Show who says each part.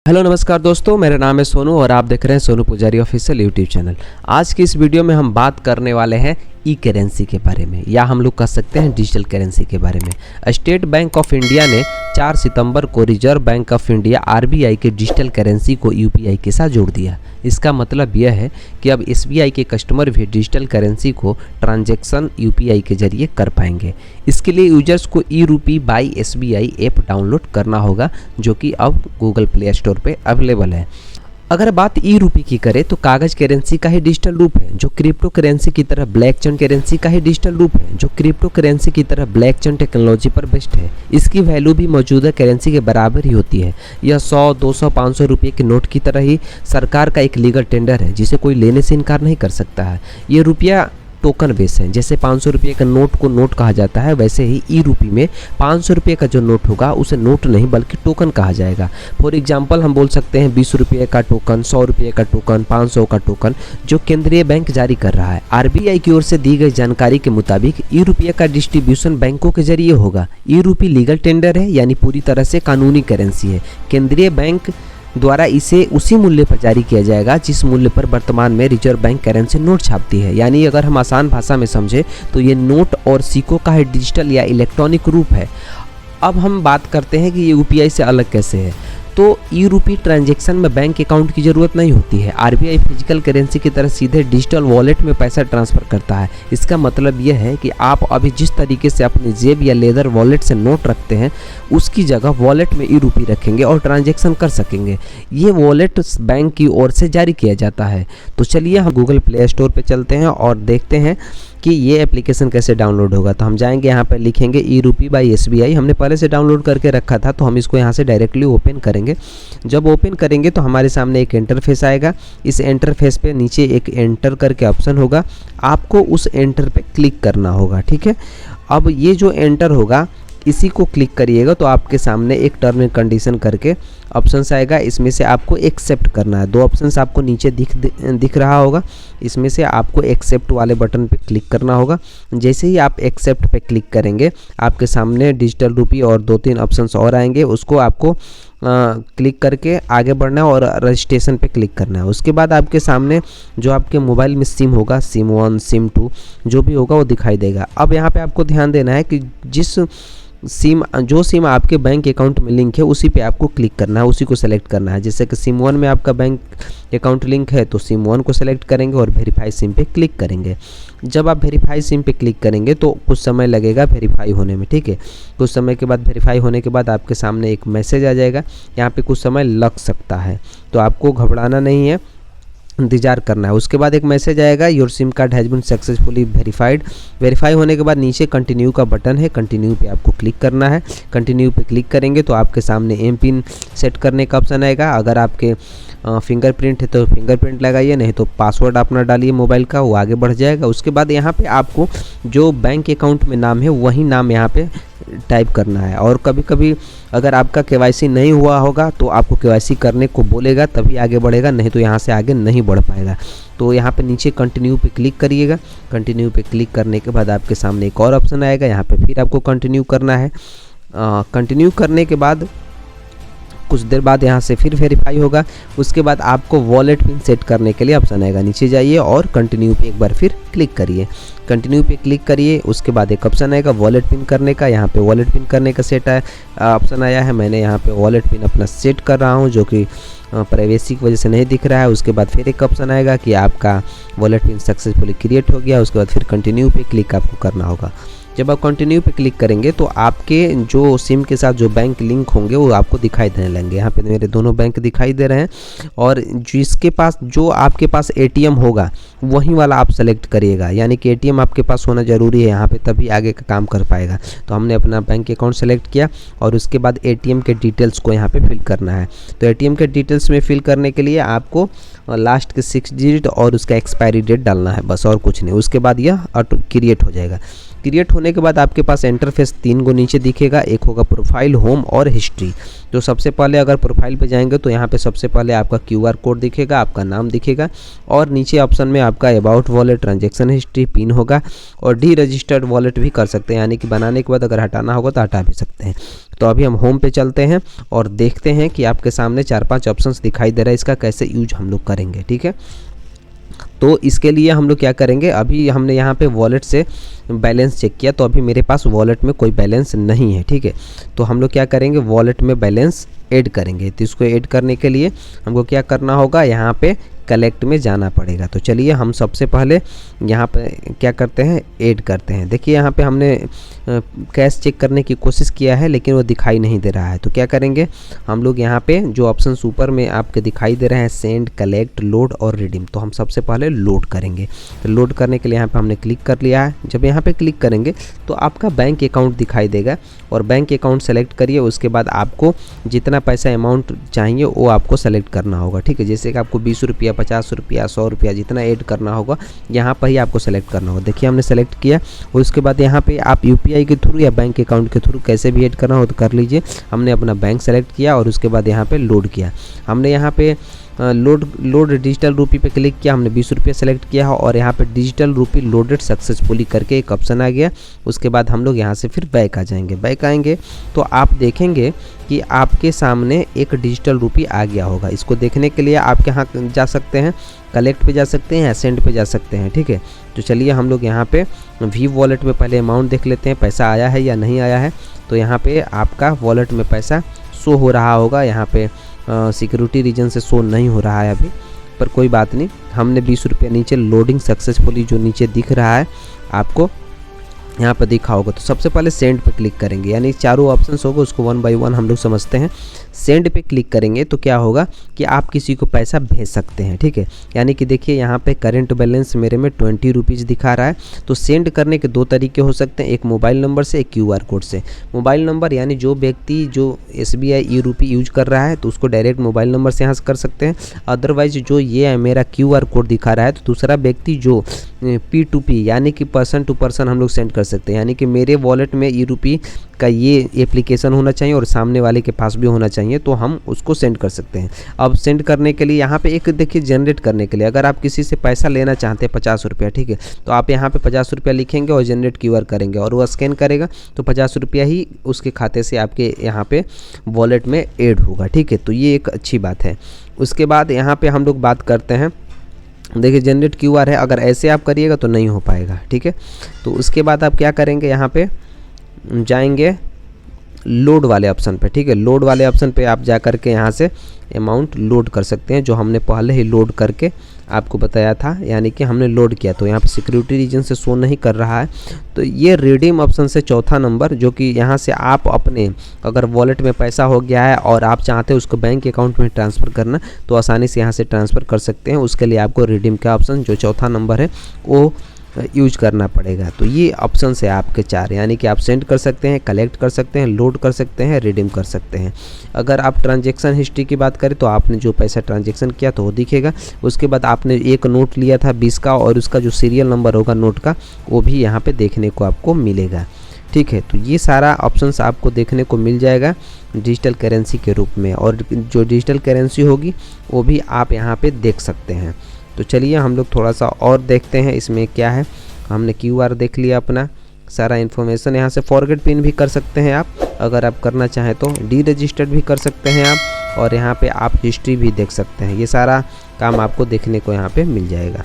Speaker 1: Hello नमस्कार दोस्तों, मेरा नाम है सोनू और आप देख रहे हैं सोनू पुजारी ऑफिशियल यूट्यूब चैनल। आज की इस वीडियो में हम बात करने वाले हैं ई करेंसी के बारे में, या हम लोग कह सकते हैं डिजिटल करेंसी के बारे में। स्टेट बैंक ऑफ इंडिया ने 4 सितंबर को reserve bank of India RBI के डिजिटल करेंसी को यूपीआई के साथ जोड़ दिया। इसका मतलब यह है कि अब एसबीआई के कस्टमर भी डिजिटल करेंसी को ट्रांजैक्शन यूपीआई के जरिए कर पाएंगे। इसके लिए यूजर्स को ई रूपी बाई एसबीआई ऐप डाउनलोड करना होगा, जो कि अब गूगल प्ले स्टोर पे अवेलेबल है। अगर बात ई रूपी की करें तो कागज करेंसी का ही डिजिटल रूप है, जो क्रिप्टो करेंसी की तरह ब्लॉकचेन करेंसी का ही डिजिटल रूप है, जो क्रिप्टो करेंसी की तरह ब्लॉकचेन टेक्नोलॉजी पर बेस्ड है। इसकी वैल्यू भी मौजूदा करेंसी के बराबर ही होती है। यह 100, 200, 500 रुपये के नोट की तरह ही सरकार का एक लीगल टेंडर है, जिसे कोई लेने से इनकार नहीं कर सकता है। ये रुपया टोकन बेस है। जैसे 500 रुपये का नोट को नोट कहा जाता है, वैसे ही ई रूपी में 500 रुपये का जो नोट होगा उसे नोट नहीं बल्कि टोकन कहा जाएगा। फॉर एग्जांपल हम बोल सकते हैं 20 रुपये का टोकन, 100 रुपये का टोकन, 500 का टोकन, जो केंद्रीय बैंक जारी कर रहा है। आरबीआई की ओर से दी गई जानकारी के मुताबिक ई रुपये का डिस्ट्रीब्यूशन बैंकों के जरिए होगा। ई रूपी लीगल टेंडर है, यानी पूरी तरह से कानूनी करेंसी है। केंद्रीय बैंक द्वारा इसे उसी मूल्य पर जारी किया जाएगा जिस मूल्य पर वर्तमान में रिजर्व बैंक करेंसी नोट छापती है। यानी अगर हम आसान भाषा में समझे तो ये नोट और सिक्कों का है डिजिटल या इलेक्ट्रॉनिक रूप है। अब हम बात करते हैं कि ये यूपीआई से अलग कैसे है। तो ई रूपी ट्रांजैक्शन में बैंक अकाउंट की ज़रूरत नहीं होती है। आरबीआई फिजिकल करेंसी की तरह सीधे डिजिटल वॉलेट में पैसा ट्रांसफ़र करता है। इसका मतलब यह है कि आप अभी जिस तरीके से अपनी जेब या लेदर वॉलेट से नोट रखते हैं, उसकी जगह वॉलेट में ई रूपी रखेंगे और ट्रांजैक्शन कर सकेंगे। ये वॉलेट बैंक की ओर से जारी किया जाता है। तो चलिए हम गूगल प्ले स्टोर पर चलते हैं और देखते हैं कि ये एप्लीकेशन कैसे डाउनलोड होगा। तो हम जाएंगे, यहाँ पर लिखेंगे ई रूपी बाई एसबीआई। हमने पहले से डाउनलोड करके रखा था, तो हम इसको यहाँ से डायरेक्टली ओपन करेंगे। जब ओपन करेंगे तो हमारे सामने एक इंटरफेस आएगा। इस इंटरफेस पे नीचे एक एंटर करके ऑप्शन होगा, आपको उस एंटर पे क्लिक करना होगा। ठीक है, अब ये जो एंटर होगा इसी को क्लिक करिएगा तो आपके सामने एक टर्म एंड कंडीशन करके ऑप्शंस आएगा। इसमें से आपको एक्सेप्ट करना है। 2 ऑप्शंस आपको नीचे दिख रहा होगा। इसमें से आपको एक्सेप्ट वाले बटन पे क्लिक करना होगा। जैसे ही आप एक्सेप्ट पे क्लिक करेंगे, आपके सामने डिजिटल रूपी और 2-3 ऑप्शंस और आएंगे। उसको आपको क्लिक करके आगे बढ़ना है और रजिस्ट्रेशन पे क्लिक करना है। उसके बाद आपके सामने जो आपके मोबाइल में सिम होगा, सिम 1, सिम 2 जो भी होगा वो दिखाई देगा। अब यहाँ पे आपको ध्यान देना है कि जो सिम आपके बैंक अकाउंट में लिंक है उसी पे आपको क्लिक करना है, उसी को सेलेक्ट करना है। जैसे कि सिम 1 में आपका बैंक अकाउंट लिंक है तो सिम 1 को सेलेक्ट करेंगे और वेरीफाई सिम पे क्लिक करेंगे। जब आप वेरीफाई सिम पे क्लिक करेंगे तो कुछ समय लगेगा वेरीफाई होने में। ठीक है, कुछ समय के बाद वेरीफाई होने के बाद आपके सामने एक मैसेज आ जाएगा। यहाँ पे कुछ समय लग सकता है, तो आपको घबराना नहीं है, इंतजार करना है। उसके बाद एक मैसेज आएगा, your SIM card has been successfully verified. Verify होने के बाद नीचे कंटिन्यू का बटन है, कंटिन्यू पे आपको क्लिक करना है। कंटिन्यू पे क्लिक करेंगे तो आपके सामने एम पिन सेट करने का ऑप्शन आएगा। अगर आपके फिंगरप्रिंट है तो फिंगरप्रिंट लगाइए, नहीं तो पासवर्ड अपना डालिए मोबाइल का, वो आगे बढ़ जाएगा। उसके बाद यहाँ पे आपको जो बैंक अकाउंट में नाम है वही नाम यहाँ पे टाइप करना है। और कभी कभी अगर आपका केवाईसी नहीं हुआ होगा तो आपको केवाईसी करने को बोलेगा, तभी आगे बढ़ेगा, नहीं तो यहाँ से आगे नहीं बढ़ पाएगा। तो यहाँ पे नीचे कंटिन्यू पे क्लिक करिएगा। कंटिन्यू पे क्लिक करने के बाद आपके सामने एक और ऑप्शन आएगा, यहाँ पे फिर आपको कंटिन्यू करना है। कंटिन्यू करने के बाद कुछ देर बाद यहाँ से फिर वेरीफाई होगा। उसके बाद आपको वॉलेट पिन सेट करने के लिए ऑप्शन आएगा, नीचे जाइए और कंटिन्यू पे एक बार फिर क्लिक करिए। कंटिन्यू पे क्लिक करिए, उसके बाद एक ऑप्शन आएगा वॉलेट पिन करने का। यहाँ पे वॉलेट पिन करने का सेट ऑप्शन आया है। मैंने यहाँ पे वॉलेट पिन अपना सेट कर रहा हूँ, जो कि प्राइवेसी की वजह से नहीं दिख रहा है। उसके बाद फिर एक ऑप्शन आएगा कि आपका वॉलेट पिन सक्सेसफुली क्रिएट हो गया। उसके बाद फिर कंटिन्यू पे क्लिक आपको करना होगा। जब आप कंटिन्यू पे क्लिक करेंगे तो आपके जो सिम के साथ जो बैंक लिंक होंगे वो आपको दिखाई देने लगेंगे। यहाँ पे मेरे दोनों बैंक दिखाई दे रहे हैं, और जो आपके पास एटीएम होगा वही वाला आप सेलेक्ट करिएगा। यानी कि एटीएम आपके पास होना ज़रूरी है यहाँ पे, तभी आगे का काम कर पाएगा। तो हमने अपना बैंक अकाउंट सेलेक्ट किया और उसके बाद एटीएम के डिटेल्स को यहाँ पे फिल करना है। तो एटीएम के डिटेल्स में फिल करने के लिए आपको लास्ट के 6 डिजिट और उसका एक्सपायरी डेट डालना है, बस और कुछ नहीं। उसके बाद यह ऑटो क्रिएट हो जाएगा। क्रिएट होने के बाद आपके पास इंटरफेस 3 को नीचे दिखेगा। एक होगा प्रोफाइल, होम और हिस्ट्री। तो सबसे पहले अगर प्रोफाइल पे जाएंगे तो यहाँ पे सबसे पहले आपका QR कोड दिखेगा, आपका नाम दिखेगा, और नीचे ऑप्शन में आपका about wallet, transaction history, pin होगा, और डी रजिस्टर्ड वॉलेट भी कर सकते हैं, यानी कि बनाने के बाद अगर हटाना होगा तो हटा भी सकते हैं। तो अभी हम होम पे चलते हैं और देखते हैं कि आपके सामने 4-5 ऑप्शंस दिखाई दे रहा है, इसका कैसे यूज हम लोग करेंगे। ठीक है, तो इसके लिए हम लोग क्या करेंगे, अभी हमने यहाँ पे वॉलेट से बैलेंस चेक किया तो अभी मेरे पास वॉलेट में कोई बैलेंस नहीं है। ठीक है, तो हम लोग क्या करेंगे, वॉलेट में बैलेंस ऐड करेंगे। तो इसको ऐड करने के लिए हमको क्या करना होगा, यहाँ पे कलेक्ट में जाना पड़ेगा। तो चलिए हम सबसे पहले यहाँ पे क्या करते हैं, ऐड करते हैं। देखिए यहाँ पे हमने कैश चेक करने की कोशिश किया है लेकिन वो दिखाई नहीं दे रहा है। तो क्या करेंगे हम लोग, यहाँ पे जो ऑप्शन ऊपर में आपके दिखाई दे रहे हैं, सेंड, कलेक्ट, लोड और रिडीम, तो हम सबसे पहले लोड करेंगे। तो लोड करने के लिए यहाँ पे हमने क्लिक कर लिया है। जब यहाँ पे क्लिक करेंगे तो आपका बैंक अकाउंट दिखाई देगा और बैंक अकाउंट सेलेक्ट करिए। उसके बाद आपको जितना पैसा अमाउंट चाहिए वो आपको सेलेक्ट करना होगा। ठीक है, जैसे कि आपको 20 रुपया, 50 रुपया, 100 रुपया जितना ऐड करना होगा यहाँ पर ही आपको सेलेक्ट करना होगा। देखिए हमने सेलेक्ट किया और उसके बाद यहाँ पे आप यूपीआई के थ्रू या बैंक अकाउंट के थ्रू कैसे भी ऐड करना हो तो कर लीजिए। हमने अपना बैंक सेलेक्ट किया और उसके बाद यहाँ पे लोड किया। हमने यहाँ पे लोड डिजिटल रूपी पे क्लिक किया, हमने 20 रुपये सेलेक्ट किया है और यहाँ पे डिजिटल रूपी लोडेड सक्सेसफुली करके एक ऑप्शन आ गया। उसके बाद हम लोग यहाँ से फिर बैक आ जाएंगे। बैक आएंगे तो आप देखेंगे कि आपके सामने एक डिजिटल रूपी आ गया होगा। इसको देखने के लिए आप यहाँ जा सकते हैं, कलेक्ट पे जा सकते हैं, सेंड पे जा सकते हैं। ठीक है, तो चलिए हम लोग यहाँ पे वी वॉलेट में पहले अमाउंट देख लेते हैं, पैसा आया है या नहीं आया है। तो यहाँ पे आपका वॉलेट में पैसा शो हो रहा होगा। यहाँ पे सिक्योरिटी रीजन से शो नहीं हो रहा है अभी, पर कोई बात नहीं। हमने 20 रुपये नीचे लोडिंग सक्सेसफुली जो नीचे दिख रहा है आपको यहाँ पर दिखा होगा। तो सबसे पहले सेंड पे क्लिक करेंगे, यानी चारों ऑप्शंस होगा उसको वन बाय वन हम लोग समझते हैं। सेंड पे क्लिक करेंगे तो क्या होगा कि आप किसी को पैसा भेज सकते हैं। ठीक है, यानी कि देखिए यहाँ पे करंट बैलेंस मेरे में 20 रुपीज़ दिखा रहा है। तो सेंड करने के 2 तरीके हो सकते हैं, एक मोबाइल नंबर से, एक QR कोड से। मोबाइल नंबर यानी जो व्यक्ति जो SBI ई-रूपी यूज कर रहा है तो उसको डायरेक्ट मोबाइल नंबर से यहाँ से कर सकते हैं। अदरवाइज जो ये मेरा QR कोड दिखा रहा है तो दूसरा व्यक्ति जो P2P यानी कि पर्सन टू पर्सन हम लोग सेंड कर सकते हैं। यानी कि मेरे वॉलेट में ई-रूपी का ये एप्लीकेशन होना चाहिए और सामने वाले के पास भी होना चाहिए, तो हम उसको सेंड कर सकते हैं। अब सेंड करने के लिए यहाँ पे एक देखिए, जनरेट करने के लिए अगर आप किसी से पैसा लेना चाहते हैं 50 रुपया, ठीक है, तो आप यहाँ पे 50 रुपया लिखेंगे और जनरेट QR करेंगे और वो स्कैन करेगा तो 50 रुपया ही उसके खाते से आपके यहाँ पे वॉलेट में ऐड होगा। ठीक है, तो ये एक अच्छी बात है। उसके बाद यहाँ पे हम लोग बात करते हैं, देखिए जनरेट QR है, अगर ऐसे आप करिएगा तो नहीं हो पाएगा। ठीक है, तो उसके बाद आप क्या करेंगे, यहाँ पे जाएंगे लोड वाले ऑप्शन पे। ठीक है, लोड वाले ऑप्शन पे आप जा कर के यहाँ से अमाउंट लोड कर सकते हैं, जो हमने पहले ही लोड करके आपको बताया था, यानी कि हमने लोड किया। तो यहाँ पे सिक्योरिटी रीजन से शो नहीं कर रहा है। तो ये रिडीम ऑप्शन से चौथा नंबर, जो कि यहाँ से आप अपने अगर वॉलेट में पैसा हो गया है और आप चाहते हैं उसको बैंक अकाउंट में ट्रांसफ़र करना तो आसानी से यहाँ से ट्रांसफ़र कर सकते हैं। उसके लिए आपको रिडीम का ऑप्शन जो चौथा नंबर है वो यूज करना पड़ेगा। तो ये ऑप्शन है आपके 4, यानी कि आप सेंड कर सकते हैं, कलेक्ट कर सकते हैं, लोड कर सकते हैं, रिडीम कर सकते हैं। अगर आप ट्रांजैक्शन हिस्ट्री की बात करें तो आपने जो पैसा ट्रांजैक्शन किया तो वो दिखेगा। उसके बाद आपने एक नोट लिया था 20 का और उसका जो सीरियल नंबर होगा नोट का वो भी यहाँ पे देखने को आपको मिलेगा। ठीक है, तो ये सारा ऑप्शंस आपको देखने को मिल जाएगा डिजिटल करेंसी के रूप में, और जो डिजिटल करेंसी होगी वो भी आप यहाँ पे देख सकते हैं। तो चलिए हम लोग थोड़ा सा और देखते हैं इसमें क्या है। हमने QR देख लिया, अपना सारा इन्फॉर्मेशन। यहाँ से फॉरगेट पिन भी कर सकते हैं आप, अगर आप करना चाहें तो डी रजिस्टर्ड भी कर सकते हैं आप, और यहाँ पे आप हिस्ट्री भी देख सकते हैं। ये सारा काम आपको देखने को यहाँ पे मिल जाएगा।